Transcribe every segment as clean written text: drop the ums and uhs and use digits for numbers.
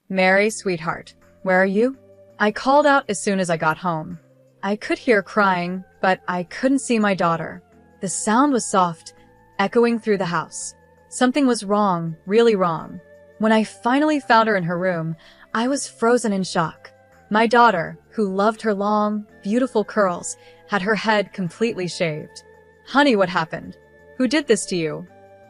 "Mary, sweetheart, where are you?" I called out as soon as I got home. I could hear crying, but I couldn't see my daughter. The sound was soft, echoing through the house. Something was wrong, really wrong. When I finally found her in her room, I was frozen in shock. My daughter, who loved her long, beautiful curls, had her head completely shaved. "Honey, what happened? Who did this to you?"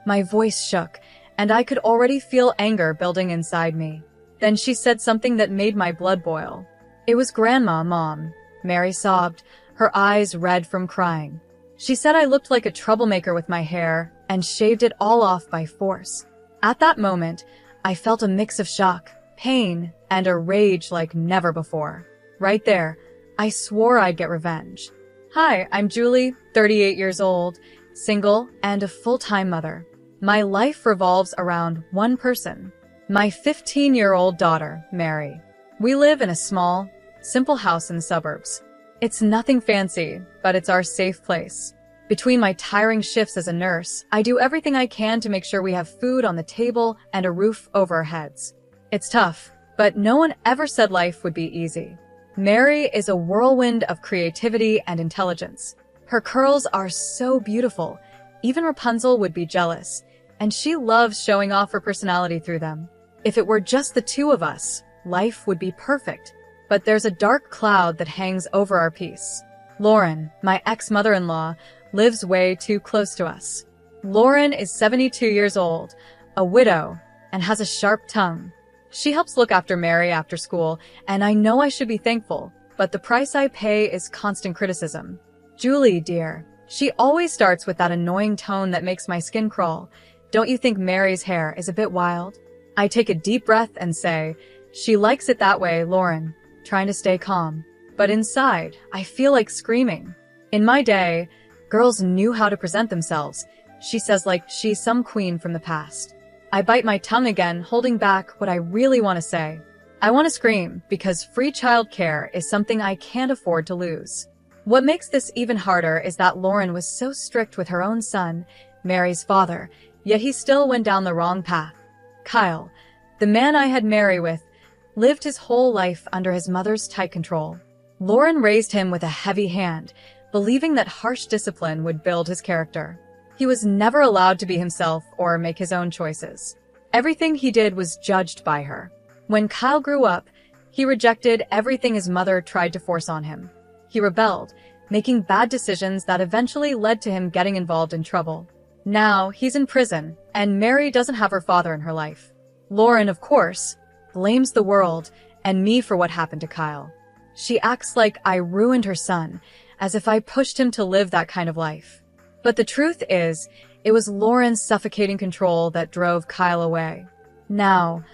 My voice shook, and I could already feel anger building inside me. Then she said something that made my blood boil. "It was Grandma, Mom," Mary sobbed, her eyes red from crying. "She said I looked like a troublemaker with my hair and shaved it all off by force." At that moment, I felt a mix of shock, pain, and a rage like never before. Right there, I swore I'd get revenge. "Hi, I'm Julie, 38 years old, single, and a full-time mother. My life revolves around one person, my 15-year-old daughter, Mary. We live in a small, simple house in the suburbs. It's nothing fancy, but it's our safe place. Between my tiring shifts as a nurse, I do everything I can to make sure we have food on the table and a roof over our heads. It's tough, but no one ever said life would be easy. Mary is a whirlwind of creativity and intelligence. Her curls are so beautiful, even Rapunzel would be jealous, and she loves showing off her personality through them. If it were just the two of us, life would be perfect. But there's a dark cloud that hangs over our peace. Lauren, my ex-mother-in-law, lives way too close to us. Lauren is 72 years old, a widow, and has a sharp tongue. She helps look after Mary after school, and I know I should be thankful, but the price I pay is constant criticism. "Julie, dear," she always starts with that annoying tone that makes my skin crawl. "Don't you think Mary's hair is a bit wild?" I take a deep breath and say, "She likes it that way, Lauren," trying to stay calm. But inside, I feel like screaming. In my day, girls knew how to present themselves, she says, like she's some queen from the past. I bite my tongue again, holding back what I really want to say. I want to scream because free childcare is something I can't afford to lose. What makes this even harder is that Lauren was so strict with her own son, Mary's father, yet he still went down the wrong path. Kyle, the man I had Mary with, lived his whole life under his mother's tight control. Lauren raised him with a heavy hand, believing that harsh discipline would build his character. He was never allowed to be himself or make his own choices. Everything he did was judged by her. When Kyle grew up, he rejected everything his mother tried to force on him. He rebelled, making bad decisions that eventually led to him getting involved in trouble. Now, he's in prison, and Mary doesn't have her father in her life. Lauren, of course, blames the world and me for what happened to Kyle. She acts like I ruined her son, as if I pushed him to live that kind of life. But the truth is, it was Lauren's suffocating control that drove Kyle away. Now,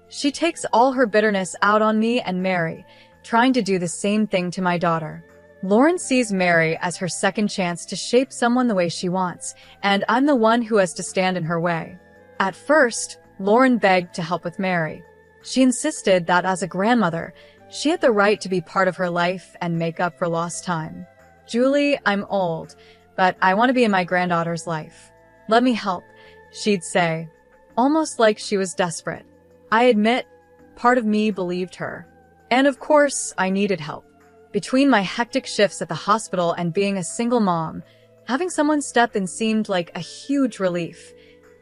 she takes all her bitterness out on me and Mary, trying to do the same thing to my daughter. Lauren sees Mary as her second chance to shape someone the way she wants, and I'm the one who has to stand in her way. At first, Lauren begged to help with Mary. She insisted that as a grandmother, she had the right to be part of her life and make up for lost time. "Julie, I'm old, but I want to be in my granddaughter's life. Let me help," she'd say, almost like she was desperate. I admit, part of me believed her. And of course, I needed help. Between my hectic shifts at the hospital and being a single mom, having someone step in seemed like a huge relief,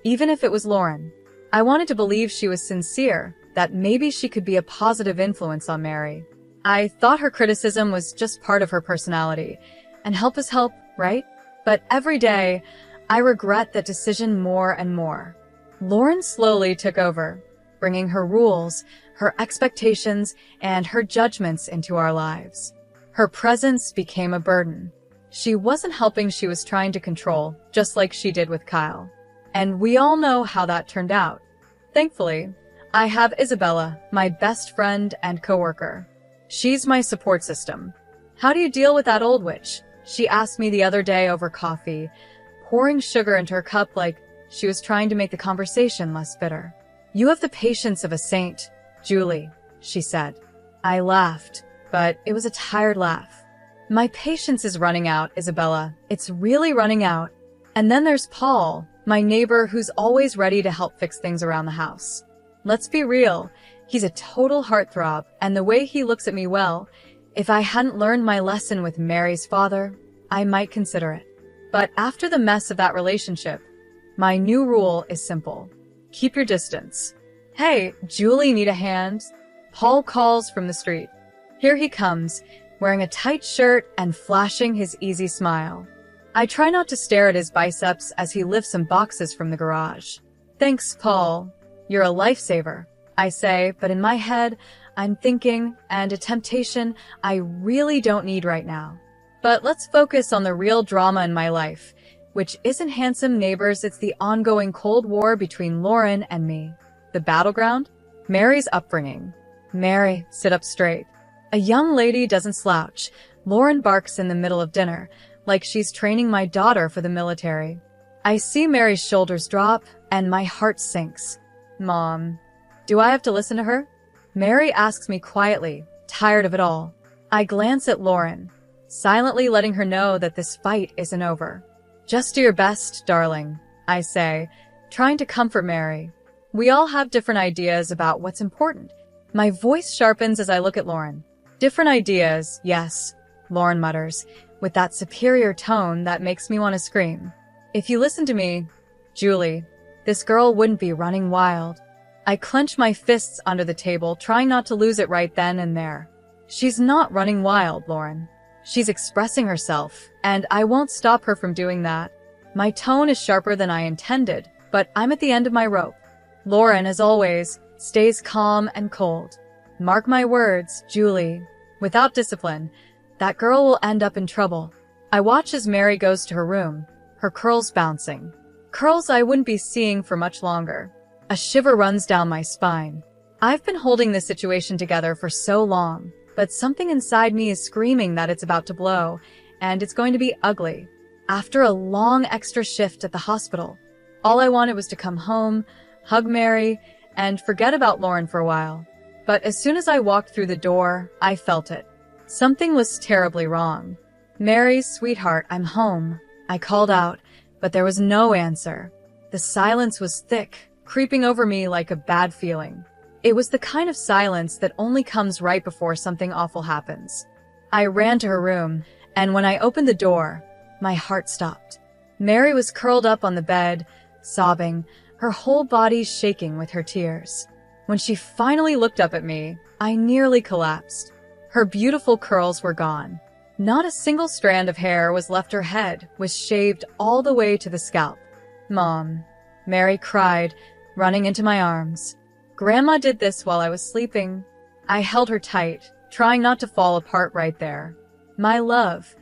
even if it was Lauren. I wanted to believe she was sincere, that maybe she could be a positive influence on Mary. I thought her criticism was just part of her personality, and help is help, right? But every day, I regret that decision more and more. Lauren slowly took over, bringing her rules, her expectations, and her judgments into our lives. Her presence became a burden. She wasn't helping, she was trying to control, just like she did with Kyle. And we all know how that turned out. Thankfully, I have Isabella, my best friend and coworker. She's my support system. "How do you deal with that old witch?" she asked me the other day over coffee, pouring sugar into her cup like she was trying to make the conversation less bitter. "You have the patience of a saint, Julie," she said. I laughed, but it was a tired laugh. "My patience is running out, Isabella. It's really running out. And then there's Paul, my neighbor who's always ready to help fix things around the house. Let's be real, He's a total heartthrob, and the way he looks at me, well, if I hadn't learned my lesson with Mary's father, I might consider it. But after the mess of that relationship, my new rule is simple. Keep your distance. Hey, Julie, need a hand? Paul calls from the street. Here he comes, wearing a tight shirt and flashing his easy smile. I try not to stare at his biceps as he lifts some boxes from the garage. Thanks, Paul. You're a lifesaver, I say, but in my head, I'm thinking, and a temptation I really don't need right now. But let's focus on the real drama in my life, which isn't handsome neighbors, it's the ongoing Cold War between Lauren and me. The battleground? Mary's upbringing. Mary, sit up straight. A young lady doesn't slouch. Lauren barks in the middle of dinner, like she's training my daughter for the military. I see Mary's shoulders drop, and my heart sinks. Mom, do I have to listen to her? Mary asks me quietly, tired of it all. I glance at Lauren, silently letting her know that this fight isn't over. Just do your best, darling, I say, trying to comfort Mary. We all have different ideas about what's important. My voice sharpens as I look at Lauren. Different ideas, yes, Lauren mutters, with that superior tone that makes me want to scream. If you listen to me, Julie, this girl wouldn't be running wild. I clench my fists under the table, trying not to lose it right then and there. She's not running wild, Lauren. She's expressing herself, and I won't stop her from doing that. My tone is sharper than I intended, but I'm at the end of my rope. Lauren, as always, stays calm and cold. Mark my words, Julie. Without discipline, that girl will end up in trouble. I watch as Mary goes to her room, her curls bouncing. Curls I wouldn't be seeing for much longer. A shiver runs down my spine. I've been holding this situation together for so long, but something inside me is screaming that it's about to blow, and it's going to be ugly. After a long extra shift at the hospital, all I wanted was to come home, hug Mary, and forget about Lauren for a while. But as soon as I walked through the door, I felt it. Something was terribly wrong. Mary, sweetheart, I'm home, I called out, but there was no answer. The silence was thick, creeping over me like a bad feeling. It was the kind of silence that only comes right before something awful happens. I ran to her room, and when I opened the door, my heart stopped. Mary was curled up on the bed, sobbing, her whole body shaking with her tears. When she finally looked up at me, I nearly collapsed. Her beautiful curls were gone. Not a single strand of hair was left. Her head was shaved all the way to the scalp. Mom, Mary cried, running into my arms. Grandma did this while I was sleeping. I held her tight, trying not to fall apart right there. My love,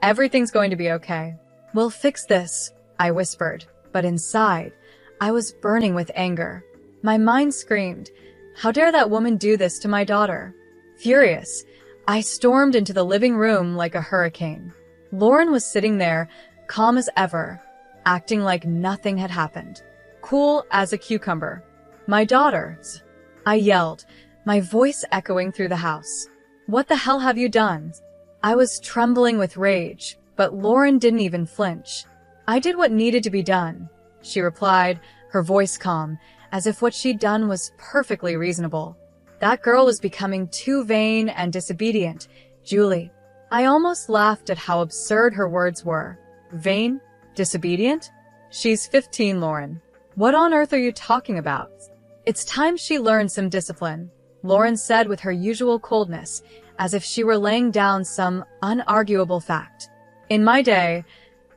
everything's going to be okay. We'll fix this, I whispered, but inside, I was burning with anger. My mind screamed, how dare that woman do this to my daughter? Furious, I stormed into the living room like a hurricane. Lauren was sitting there, calm as ever, acting like nothing had happened. Cool as a cucumber. My daughters, I yelled, my voice echoing through the house. What the hell have you done? I was trembling with rage, but Lauren didn't even flinch. I did what needed to be done, she replied, her voice calm, as if what she'd done was perfectly reasonable. That girl was becoming too vain and disobedient, Julie. I almost laughed at how absurd her words were. Vain? Disobedient? She's 15, Lauren. What on earth are you talking about? It's time she learned some discipline, Lauren said with her usual coldness, as if she were laying down some unarguable fact. In my day,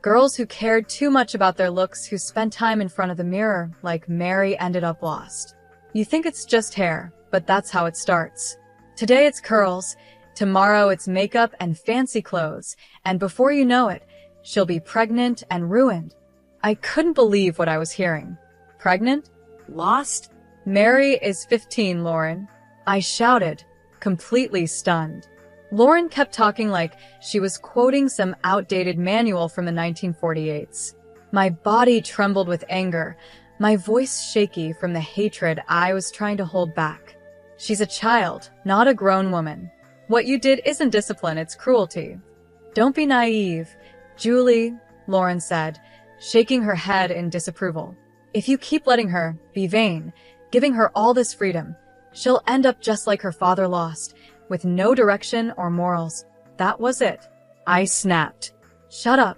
girls who cared too much about their looks, who spent time in front of the mirror, like Mary, ended up lost. You think it's just hair, but that's how it starts. Today it's curls, tomorrow it's makeup and fancy clothes, and before you know it, she'll be pregnant and ruined. I couldn't believe what I was hearing. Pregnant? Lost? Mary is 15, Lauren. I shouted, completely stunned. Lauren kept talking like she was quoting some outdated manual from the 1948s. My body trembled with anger, my voice shaky from the hatred I was trying to hold back. She's a child, not a grown woman. What you did isn't discipline, it's cruelty. Don't be naive, Julie, Lauren said, shaking her head in disapproval. If you keep letting her be vain, giving her all this freedom, She'll end up just like her father lost, with no direction or morals. That was it. I snapped. Shut up.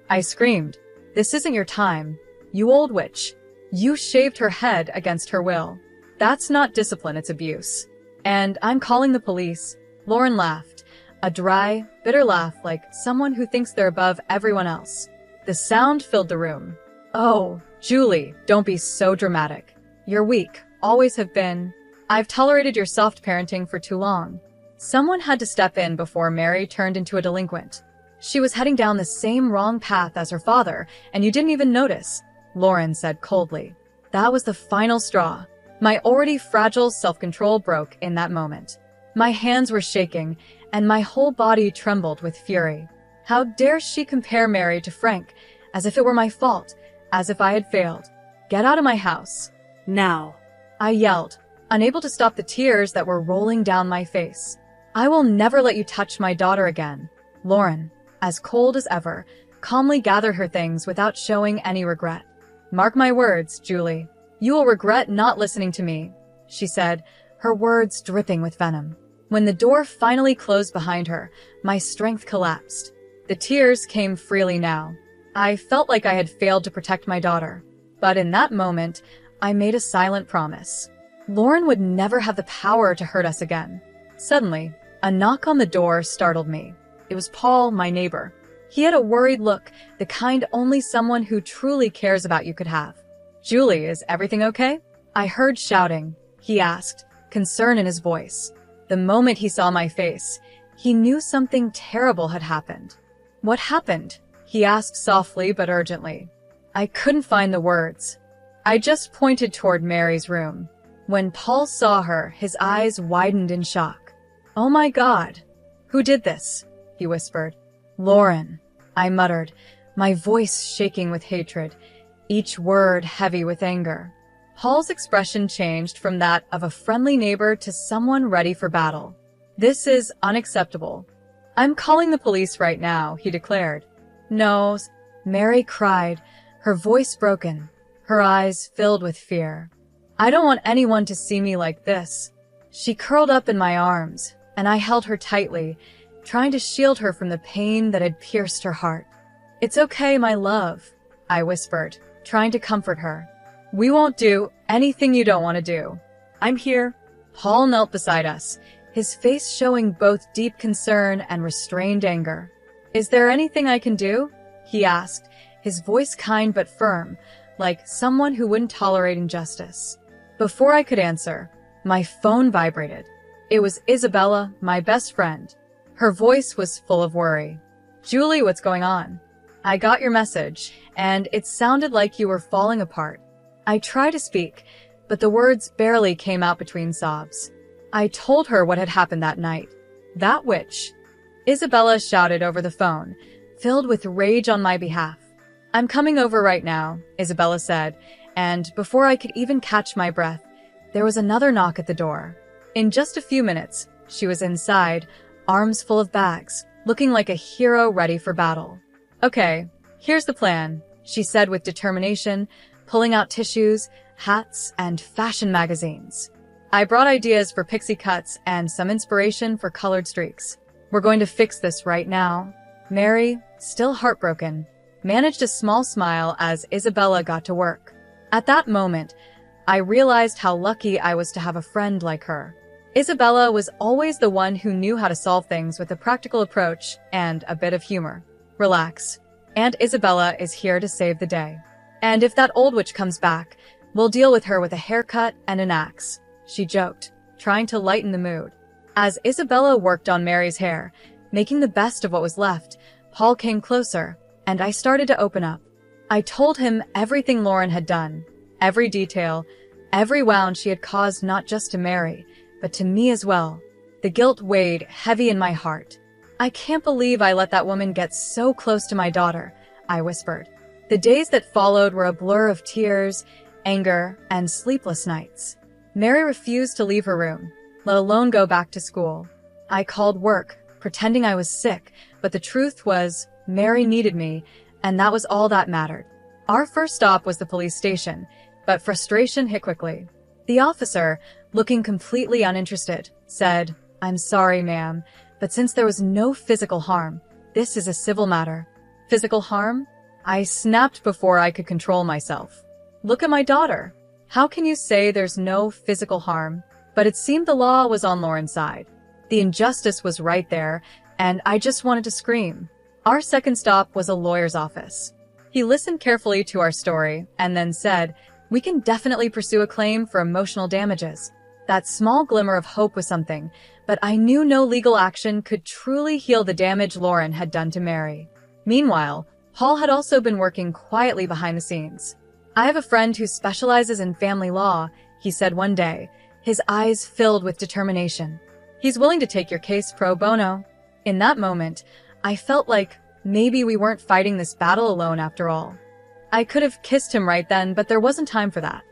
I screamed. This isn't your time. You old witch. You shaved her head against her will. That's not discipline, it's abuse. And I'm calling the police. Lauren laughed. A dry, bitter laugh like someone who thinks they're above everyone else. The sound filled the room. Oh, Julie, don't be so dramatic. You're weak, always have been. I've tolerated your soft parenting for too long. Someone had to step in before Mary turned into a delinquent. She was heading down the same wrong path as her father, and you didn't even notice, Lauren said coldly. That was the final straw. My already fragile self-control broke in that moment. My hands were shaking, and my whole body trembled with fury. How dare she compare Mary to Frank, as if it were my fault, as if I had failed. Get out of my house. Now. I yelled, unable to stop the tears that were rolling down my face. I will never let you touch my daughter again. Lauren, as cold as ever, calmly gathered her things without showing any regret. Mark my words, Julie. You will regret not listening to me, she said, her words dripping with venom. When the door finally closed behind her, my strength collapsed. The tears came freely now. I felt like I had failed to protect my daughter. But in that moment, I made a silent promise. Lauren would never have the power to hurt us again. Suddenly, a knock on the door startled me. It was Paul, my neighbor. He had a worried look, the kind only someone who truly cares about you could have. Julie, is everything okay? I heard shouting. He asked, concern in his voice. The moment he saw my face, he knew something terrible had happened. What happened? He asked softly but urgently. I couldn't find the words. I just pointed toward Mary's room. When Paul saw her, his eyes widened in shock. Oh my God! Who did this? He whispered. Lauren, I muttered, my voice shaking with hatred, each word heavy with anger. Paul's expression changed from that of a friendly neighbor to someone ready for battle. This is unacceptable. I'm calling the police right now, he declared. No, Mary cried, her voice broken, her eyes filled with fear. I don't want anyone to see me like this. She curled up in my arms, and I held her tightly, trying to shield her from the pain that had pierced her heart. It's okay, my love, I whispered, trying to comfort her. We won't do anything you don't want to do. I'm here. Paul knelt beside us, his face showing both deep concern and restrained anger. Is there anything I can do? He asked, his voice kind but firm, like someone who wouldn't tolerate injustice. Before I could answer, my phone vibrated. It was Isabella, my best friend. Her voice was full of worry. Julie, what's going on? I got your message, and it sounded like you were falling apart. I tried to speak, but the words barely came out between sobs. I told her what had happened that night. That witch. Isabella shouted over the phone, filled with rage on my behalf. I'm coming over right now, Isabella said, and before I could even catch my breath, there was another knock at the door. In just a few minutes, she was inside, arms full of bags, looking like a hero ready for battle. Okay, here's the plan, she said with determination, pulling out tissues, hats, and fashion magazines. I brought ideas for pixie cuts and some inspiration for colored streaks. We're going to fix this right now. Mary, still heartbroken, managed a small smile as Isabella got to work. At that moment, I realized how lucky I was to have a friend like her. Isabella was always the one who knew how to solve things with a practical approach and a bit of humor. Relax. Aunt Isabella is here to save the day. And if that old witch comes back, we'll deal with her with a haircut and an axe, she joked, trying to lighten the mood. As Isabella worked on Mary's hair, making the best of what was left, Paul came closer, and I started to open up. I told him everything Lauren had done, every detail, every wound she had caused not just to Mary, but to me as well. The guilt weighed heavy in my heart. I can't believe I let that woman get so close to my daughter, I whispered. The days that followed were a blur of tears, anger, and sleepless nights. Mary refused to leave her room, let alone go back to school. I called work, pretending I was sick, but the truth was, Mary needed me, and that was all that mattered. Our first stop was the police station, but frustration hit quickly. The officer, looking completely uninterested, said, "I'm sorry, ma'am, but since there was no physical harm, this is a civil matter." Physical harm? I snapped before I could control myself. Look at my daughter. How can you say there's no physical harm? But it seemed the law was on Lauren's side. The injustice was right there, and I just wanted to scream. Our second stop was a lawyer's office. He listened carefully to our story and then said, "We can definitely pursue a claim for emotional damages." That small glimmer of hope was something, but I knew no legal action could truly heal the damage Lauren had done to Mary. Meanwhile, Paul had also been working quietly behind the scenes. "I have a friend who specializes in family law," he said one day, his eyes filled with determination. "He's willing to take your case pro bono." In that moment, I felt like maybe we weren't fighting this battle alone after all. I could have kissed him right then, but there wasn't time for that.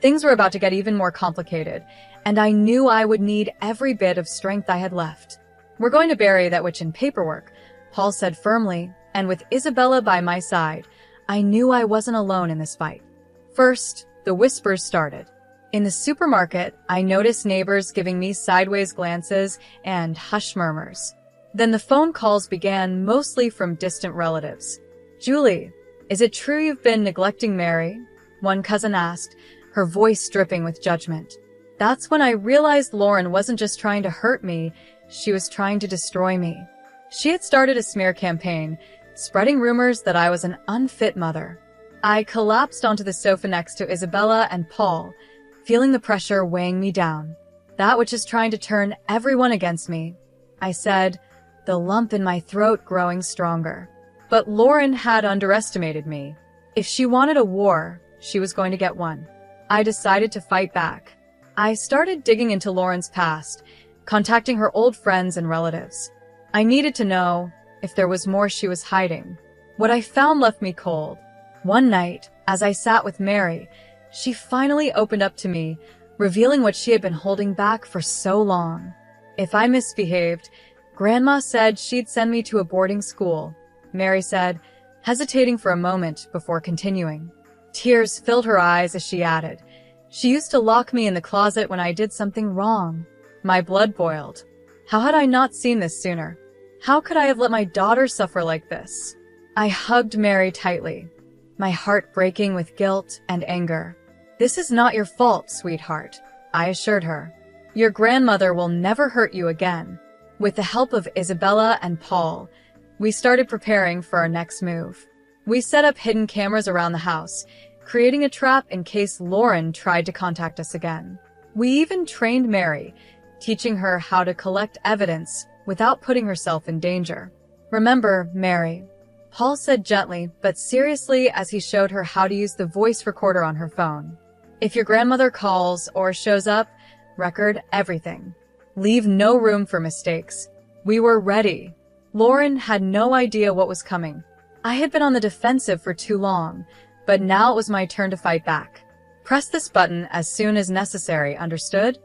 Things were about to get even more complicated, and I knew I would need every bit of strength I had left. "We're going to bury that witch in paperwork," Paul said firmly, and with Isabella by my side, I knew I wasn't alone in this fight. First, the whispers started. In the supermarket, I noticed neighbors giving me sideways glances and hush murmurs. Then the phone calls began, mostly from distant relatives. "Julie, is it true you've been neglecting Mary?" one cousin asked, her voice dripping with judgment. That's when I realized Lauren wasn't just trying to hurt me, she was trying to destroy me. She had started a smear campaign, spreading rumors that I was an unfit mother. I collapsed onto the sofa next to Isabella and Paul, feeling the pressure weighing me down. "That which is trying to turn everyone against me," I said, the lump in my throat growing stronger. But Lauren had underestimated me. If she wanted a war, she was going to get one. I decided to fight back. I started digging into Lauren's past, contacting her old friends and relatives. I needed to know if there was more she was hiding. What I found left me cold. One night, as I sat with Mary, she finally opened up to me, revealing what she had been holding back for so long. If I misbehaved, Grandma said she'd send me to a boarding school, Mary said, hesitating for a moment before continuing. Tears filled her eyes as she added, "She used to lock me in the closet when I did something wrong." My blood boiled. How had I not seen this sooner? How could I have let my daughter suffer like this? I hugged Mary tightly, my heart breaking with guilt and anger. "This is not your fault, sweetheart," I assured her. "Your grandmother will never hurt you again." With the help of Isabella and Paul, we started preparing for our next move. We set up hidden cameras around the house, creating a trap in case Lauren tried to contact us again. We even trained Mary, teaching her how to collect evidence without putting herself in danger. "Remember, Mary," Paul said gently but seriously as he showed her how to use the voice recorder on her phone. "If your grandmother calls or shows up, record everything. Leave no room for mistakes." We were ready. Lauren had no idea what was coming. I had been on the defensive for too long, but now it was my turn to fight back. "Press this button as soon as necessary, understood?"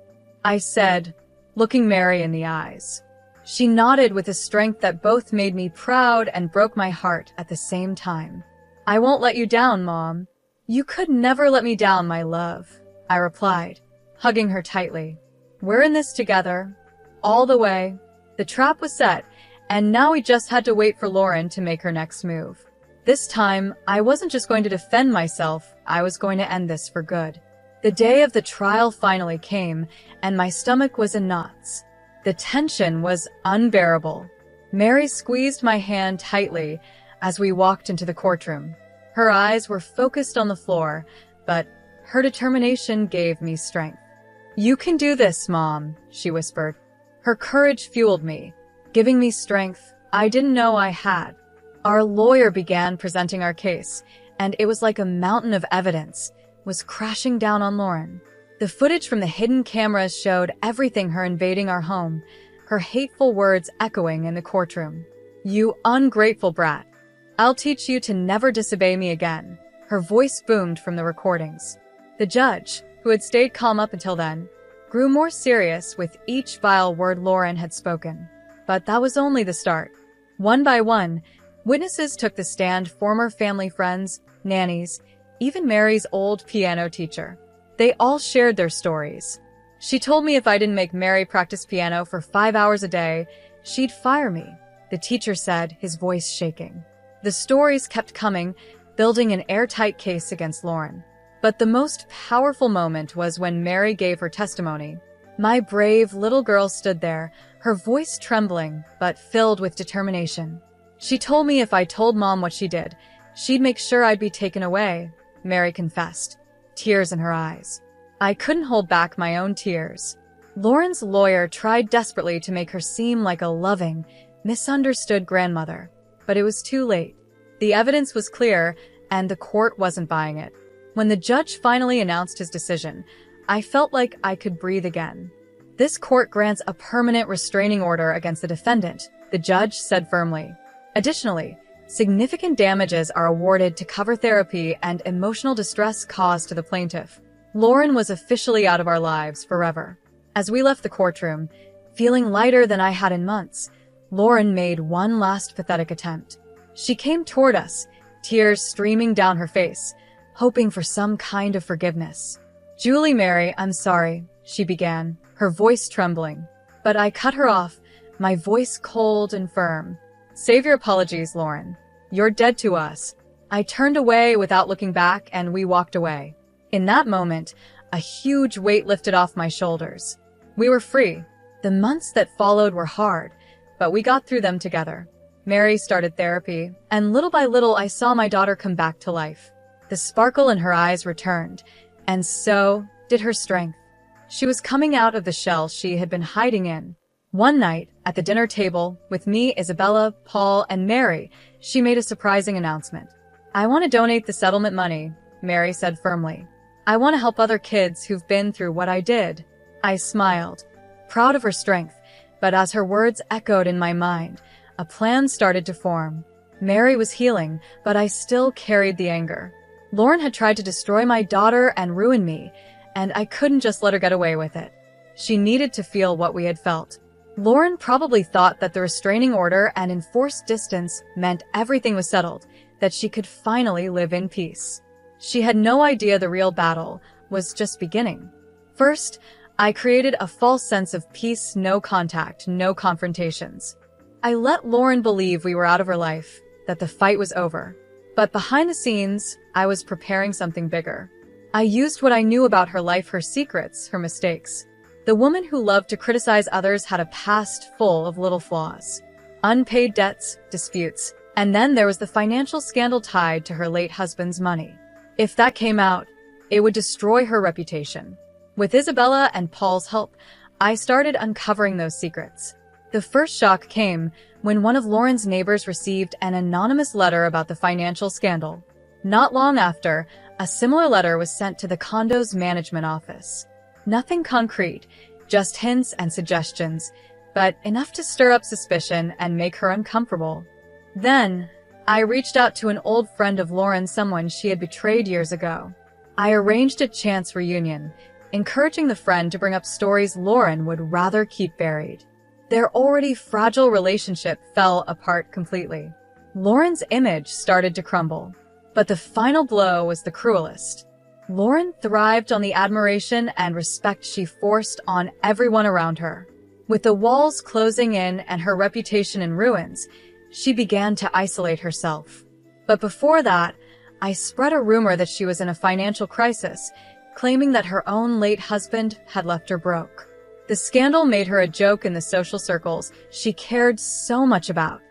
I said, looking Mary in the eyes. She nodded with a strength that both made me proud and broke my heart at the same time. "I won't let you down, Mom." "You could never let me down, my love," I replied, hugging her tightly. "We're in this together, all the way." The trap was set, and now we just had to wait for Lauren to make her next move. This time, I wasn't just going to defend myself, I was going to end this for good. The day of the trial finally came, and my stomach was in knots. The tension was unbearable. Mary squeezed my hand tightly as we walked into the courtroom. Her eyes were focused on the floor, but her determination gave me strength. "You can do this, Mom," she whispered. Her courage fueled me, giving me strength I didn't know I had. Our lawyer began presenting our case, and it was like a mountain of evidence was crashing down on Lauren. The footage from the hidden cameras showed everything: her invading our home, her hateful words echoing in the courtroom. "You ungrateful brat. I'll teach you to never disobey me again," her voice boomed from the recordings. The judge, who had stayed calm up until then, grew more serious with each vile word Lauren had spoken. But that was only the start. One by one, witnesses took the stand: former family friends, nannies, even Mary's old piano teacher. They all shared their stories. She told me if I didn't make Mary practice piano for 5 hours a day, she'd fire me, the teacher said, his voice shaking. The stories kept coming, building an airtight case against Lauren. But the most powerful moment was when Mary gave her testimony. My brave little girl stood there, her voice trembling, but filled with determination. She told me if I told Mom what she did, she'd make sure I'd be taken away, Mary confessed, tears in her eyes. I couldn't hold back my own tears. Lauren's lawyer tried desperately to make her seem like a loving, misunderstood grandmother, but it was too late. The evidence was clear, and the court wasn't buying it. When the judge finally announced his decision, I felt like I could breathe again. This court grants a permanent restraining order against the defendant, the judge said firmly. Additionally, significant damages are awarded to cover therapy and emotional distress caused to the plaintiff. Lauren was officially out of our lives forever. As we left the courtroom, feeling lighter than I had in months, Lauren made one last pathetic attempt. She came toward us, tears streaming down her face, hoping for some kind of forgiveness. "Julie Mary, I'm sorry," she began, her voice trembling. But I cut her off, my voice cold and firm. "Save your apologies, Lauren. You're dead to us." I turned away without looking back, and we walked away. In that moment, a huge weight lifted off my shoulders. We were free. The months that followed were hard, but we got through them together. Mary started therapy, and little by little I saw my daughter come back to life. The sparkle in her eyes returned, and so did her strength. She was coming out of the shell she had been hiding in. One night, at the dinner table, with me, Isabella, Paul, and Mary, she made a surprising announcement. "I want to donate the settlement money," Mary said firmly. "I want to help other kids who've been through what I did." I smiled, proud of her strength, but as her words echoed in my mind, a plan started to form. Mary was healing, but I still carried the anger. Lauren had tried to destroy my daughter and ruin me, and I couldn't just let her get away with it. She needed to feel what we had felt. Lauren probably thought that the restraining order and enforced distance meant everything was settled, that she could finally live in peace. She had no idea the real battle was just beginning. First, I created a false sense of peace, no contact, no confrontations. I let Lauren believe we were out of her life, that the fight was over. But behind the scenes, I was preparing something bigger. I used what I knew about her life, her secrets, her mistakes. The woman who loved to criticize others had a past full of little flaws. Unpaid debts, disputes, and then there was the financial scandal tied to her late husband's money. If that came out, it would destroy her reputation. With Isabella and Paul's help, I started uncovering those secrets. The first shock came when one of Lauren's neighbors received an anonymous letter about the financial scandal. Not long after, a similar letter was sent to the condo's management office. Nothing concrete, just hints and suggestions, but enough to stir up suspicion and make her uncomfortable. Then, I reached out to an old friend of Lauren, someone she had betrayed years ago. I arranged a chance reunion, encouraging the friend to bring up stories Lauren would rather keep buried. Their already fragile relationship fell apart completely. Lauren's image started to crumble. But the final blow was the cruelest. Lauren thrived on the admiration and respect she forced on everyone around her. With the walls closing in and her reputation in ruins, she began to isolate herself. But before that, I spread a rumor that she was in a financial crisis, claiming that her own late husband had left her broke. The scandal made her a joke in the social circles she cared so much about.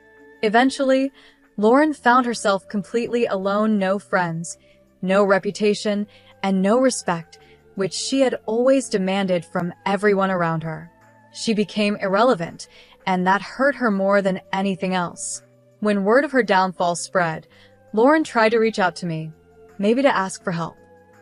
Eventually, Lauren found herself completely alone, no friends, no reputation, and no respect, which she had always demanded from everyone around her. She became irrelevant, and that hurt her more than anything else. When word of her downfall spread, Lauren tried to reach out to me, maybe to ask for help.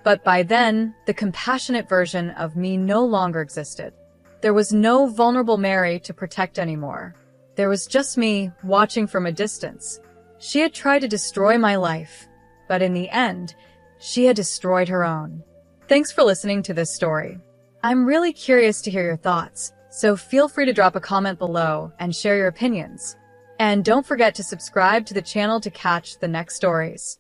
But by then, the compassionate version of me no longer existed. There was no vulnerable Mary to protect anymore. There was just me, watching from a distance. She had tried to destroy my life, but in the end, she had destroyed her own. Thanks for listening to this story. I'm really curious to hear your thoughts, so feel free to drop a comment below and share your opinions. And don't forget to subscribe to the channel to catch the next stories.